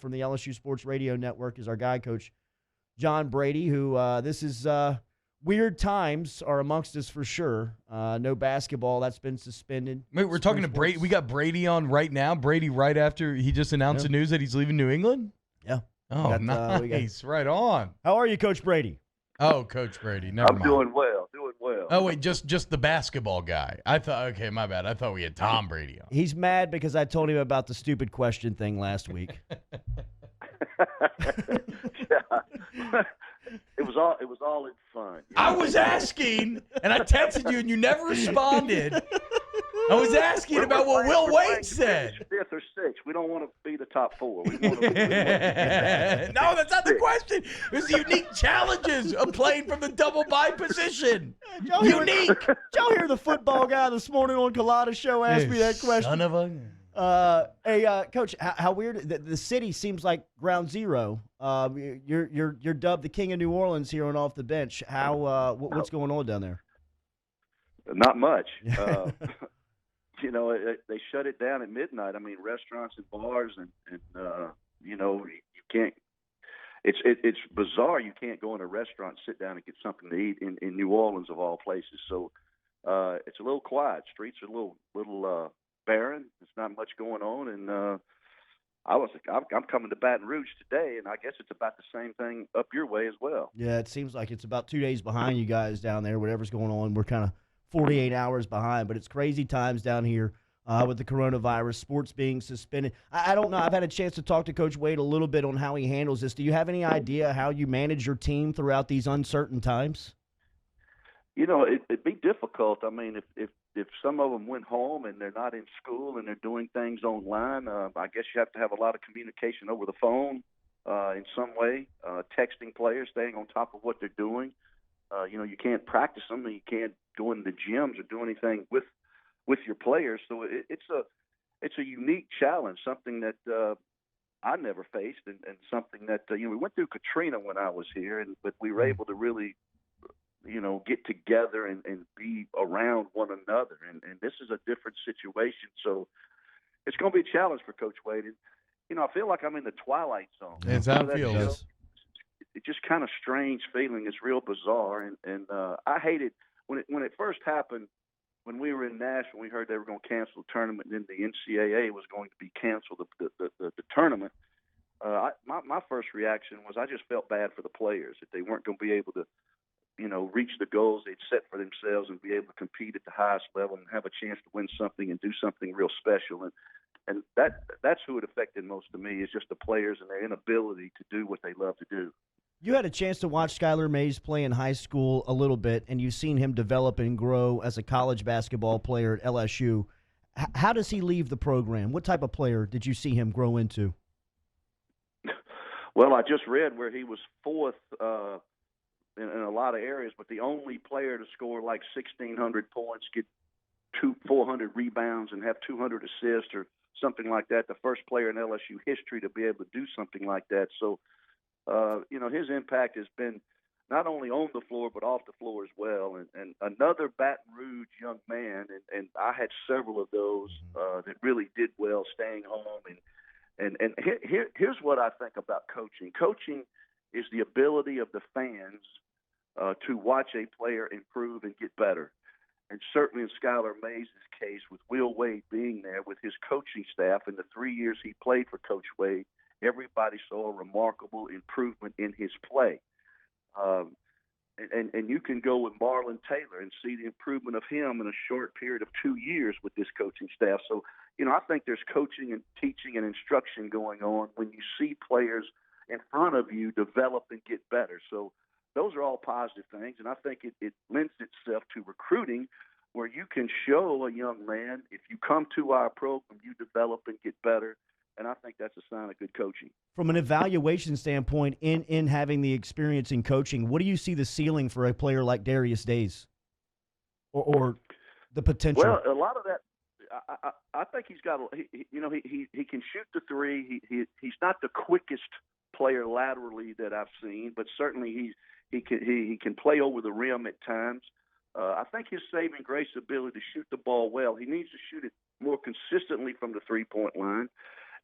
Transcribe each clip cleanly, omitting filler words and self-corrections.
from the LSU Sports Radio Network is our guy, Coach John Brady, who this is weird times are amongst us for sure. No basketball, that's been suspended. Wait, we're talking to Brady. We got Brady on right now. Brady right after he just announced the news that he's leaving New England? Yeah. Oh, nice. Right on. How are you, Coach Brady? Oh, Coach Brady. Never mind. I'm doing well. Oh, wait, just the basketball guy. I thought, okay, my bad. I thought we had Tom Brady on. He's mad because I told him about the stupid question thing last week. Yeah. It was all in fun. I was asking, and I texted you, and you never responded. I was asking about what Will Wade said. Fifth or sixth. We don't want to be the top four. We want to No, that's not the question. It's the unique challenges of playing from the double bye position. Unique. Did y'all hear the football guy this morning on Collada Show ask me that question? Son of a... Hey, Coach, how weird the city seems like ground zero. You're dubbed the king of New Orleans here on Off the Bench. What's going on down there? Not much. They shut it down at midnight. I mean, restaurants and bars and you can't. It's bizarre. You can't go in a restaurant, sit down, and get something to eat in New Orleans of all places. So it's a little quiet. Streets are a little barren. There's not much going on, and I'm coming to Baton Rouge today, and I guess it's about the same thing up your way as well. Yeah, it seems like it's about 2 days behind you guys down there. Whatever's going on, we're kind of 48 hours behind, but it's crazy times down here with the coronavirus, sports being suspended. I don't know. I've had a chance to talk to Coach Wade a little bit on how he handles this. Do you have any idea how you manage your team throughout these uncertain times? It'd be difficult. I mean, if some of them went home and they're not in school and they're doing things online, I guess you have to have a lot of communication over the phone in some way, texting players, staying on top of what they're doing. You can't practice them, and you can't go into the gyms or do anything with your players. So it's a unique challenge, something that I never faced, and something that we went through Katrina when I was here, but we were able to really get together and be around one another. And this is a different situation. So it's going to be a challenge for Coach Wade. And, I feel like I'm in the twilight zone. That's how it feels. It's just kind of strange feeling. It's real bizarre. And I hated when it first happened, when we were in Nashville, we heard they were going to cancel the tournament, and then the NCAA was going to be canceled, the tournament. My first reaction was I just felt bad for the players, that they weren't going to be able to reach the goals they'd set for themselves and be able to compete at the highest level and have a chance to win something and do something real special. And that's who it affected most to me, is just the players and their inability to do what they love to do. You had a chance to watch Skylar Mays play in high school a little bit, and you've seen him develop and grow as a college basketball player at LSU. How does he leave the program? What type of player did you see him grow into? Well, I just read where he was fourth in a lot of areas, but the only player to score like 1,600 points, get 400 rebounds, and have 200 assists or something like that. The first player in LSU history to be able to do something like that. So, his impact has been not only on the floor but off the floor as well. And another Baton Rouge young man, and I had several of those that really did well staying home. And here's what I think about coaching. Coaching is the ability of the fans to watch a player improve and get better. And certainly in Skylar Mays' case, with Will Wade being there, with his coaching staff, in the 3 years he played for Coach Wade, everybody saw a remarkable improvement in his play. And you can go with Marlon Taylor and see the improvement of him in a short period of 2 years with this coaching staff. So, I think there's coaching and teaching and instruction going on when you see players in front of you develop and get better. So those are all positive things, and I think it lends itself to recruiting, where you can show a young man, if you come to our program, you develop and get better, and I think that's a sign of good coaching. From an evaluation standpoint, in having the experience in coaching, what do you see the ceiling for a player like Darius Days, or the potential? Well, a lot of that, I think he's got. He can shoot the three. He's not the quickest player laterally that I've seen, but certainly he can play over the rim at times. I think his saving grace ability to shoot the ball well. He needs to shoot it more consistently from the 3-point line.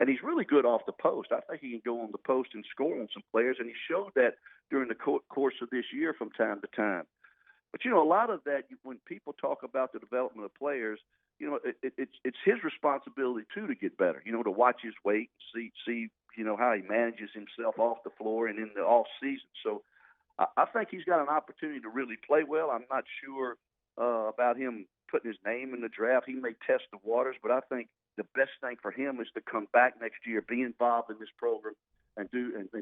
and he's really good off the post. I think he can go on the post and score on some players, and he showed that during the course of this year from time to time. But, a lot of that, when people talk about the development of players, it's his responsibility, too, to get better, to watch his weight, see how he manages himself off the floor and in the off season. So I think he's got an opportunity to really play well. I'm not sure about him putting his name in the draft. He may test the waters, but I think the best thing for him is to come back next year, be involved in this program, and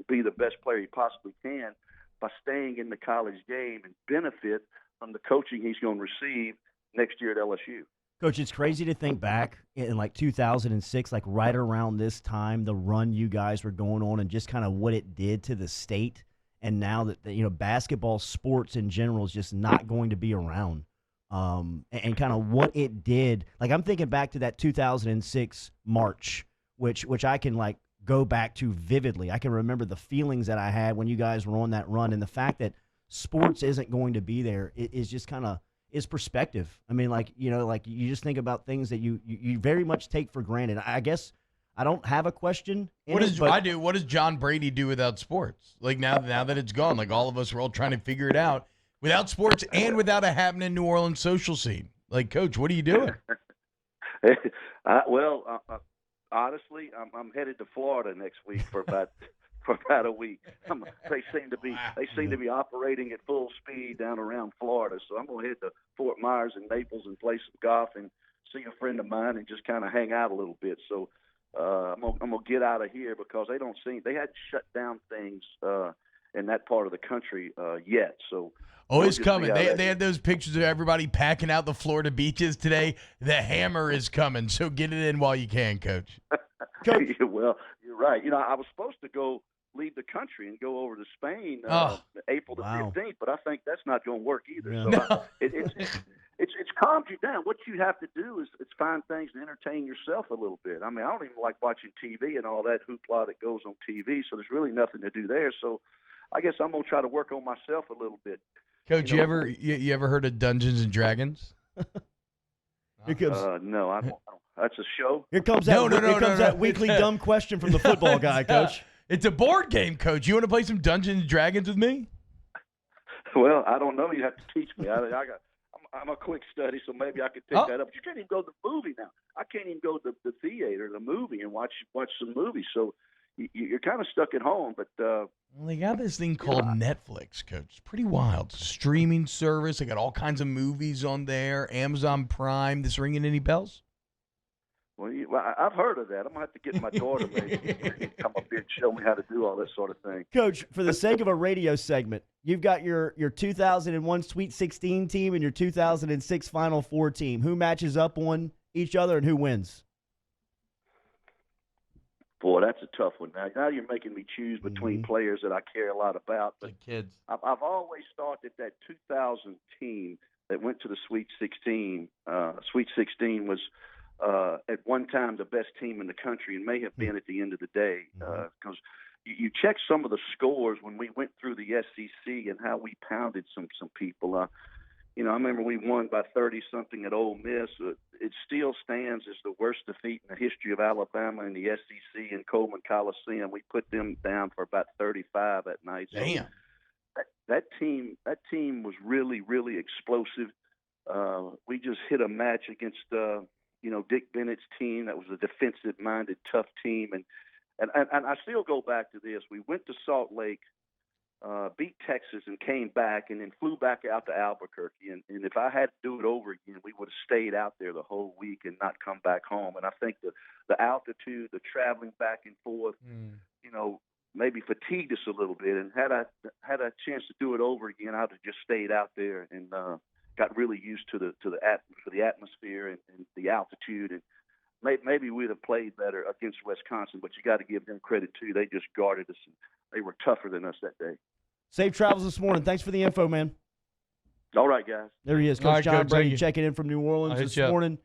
be the best player he possibly can by staying in the college game and benefit from the coaching he's going to receive next year at LSU. Coach, it's crazy to think back in like 2006, like right around this time, the run you guys were going on and just kind of what it did to the state. And now that, basketball, sports in general is just not going to be around. And kind of what it did. Like, I'm thinking back to that 2006 March, which I can, like, go back to vividly. I can remember the feelings that I had when you guys were on that run. And the fact that sports isn't going to be there is just kind of is perspective. I mean, like you just think about things that you very much take for granted. I guess I don't have a question. What does John Brady do without sports? Like now that it's gone, like all of us are all trying to figure it out without sports and without a happening New Orleans social scene. Like, Coach, what are you doing? Honestly, I'm headed to Florida next week for about a week. They seem to be operating at full speed down around Florida. So I'm gonna head to Fort Myers and Naples and play some golf and see a friend of mine and just kind of hang out a little bit. So I'm gonna get out of here because they hadn't shut down things in that part of the country yet. So. Oh, it's coming. They had those pictures of everybody packing out the Florida beaches today. The hammer is coming, so get it in while you can, Coach. Well, you're right. I was supposed to leave the country and go over to Spain April the 15th, but I think that's not going to work either. Yeah. So No. It's calmed you down. What you have to do is find things to entertain yourself a little bit. I mean, I don't even like watching TV and all that hoopla that goes on TV, so there's really nothing to do there. So I guess I'm going to try to work on myself a little bit. Coach, you ever heard of Dungeons and Dragons? Here comes, no, I don't. That's a show. Here comes that weekly dumb question from the football guy, Coach. It's a board game, Coach. You want to play some Dungeons and Dragons with me? Well, I don't know. You have to teach me. I'm a quick study, so maybe I could pick that up. But you can't even go to the movie now. I can't even go to the theater, the movie, and watch some movies. So you're kind of stuck at home. But well, they got this thing called Netflix, Coach. It's pretty wild. It's a streaming service. They got all kinds of movies on there. Amazon Prime. This ringing any bells? Well, I've heard of that. I'm going to have to get my daughter maybe to come up here and show me how to do all that sort of thing. Coach, for the sake of a radio segment, you've got your 2001 Sweet 16 team and your 2006 Final Four team. Who matches up on each other and who wins? Boy, that's a tough one. Now you're making me choose between players that I care a lot about. But like kids. I've always thought that 2000 team that went to the Sweet 16 was at one time the best team in the country and may have been at the end of the day because you check some of the scores when we went through the SEC and how we pounded some people. I remember we won by 30-something at Ole Miss. It still stands as the worst defeat in the history of Alabama in the SEC in Coleman Coliseum. We put them down for about 35 that night. Damn. So that team was really, really explosive. We just hit a match against Dick Bennett's team. That was a defensive-minded, tough team. And I still go back to this. We went to Salt Lake, beat Texas, and came back, and then flew back out to Albuquerque. And if I had to do it over again, we would have stayed out there the whole week and not come back home. And I think the altitude, the traveling back and forth, maybe fatigued us a little bit. And had I had a chance to do it over again, I'd have just stayed out there and got really used to the atmosphere and the altitude, and maybe we'd have played better against Wisconsin. But you got to give them credit too; they just guarded us, and they were tougher than us that day. Safe travels this morning. Thanks for the info, man. All right, guys. There he is, Coach John Brady, checking in from New Orleans this morning.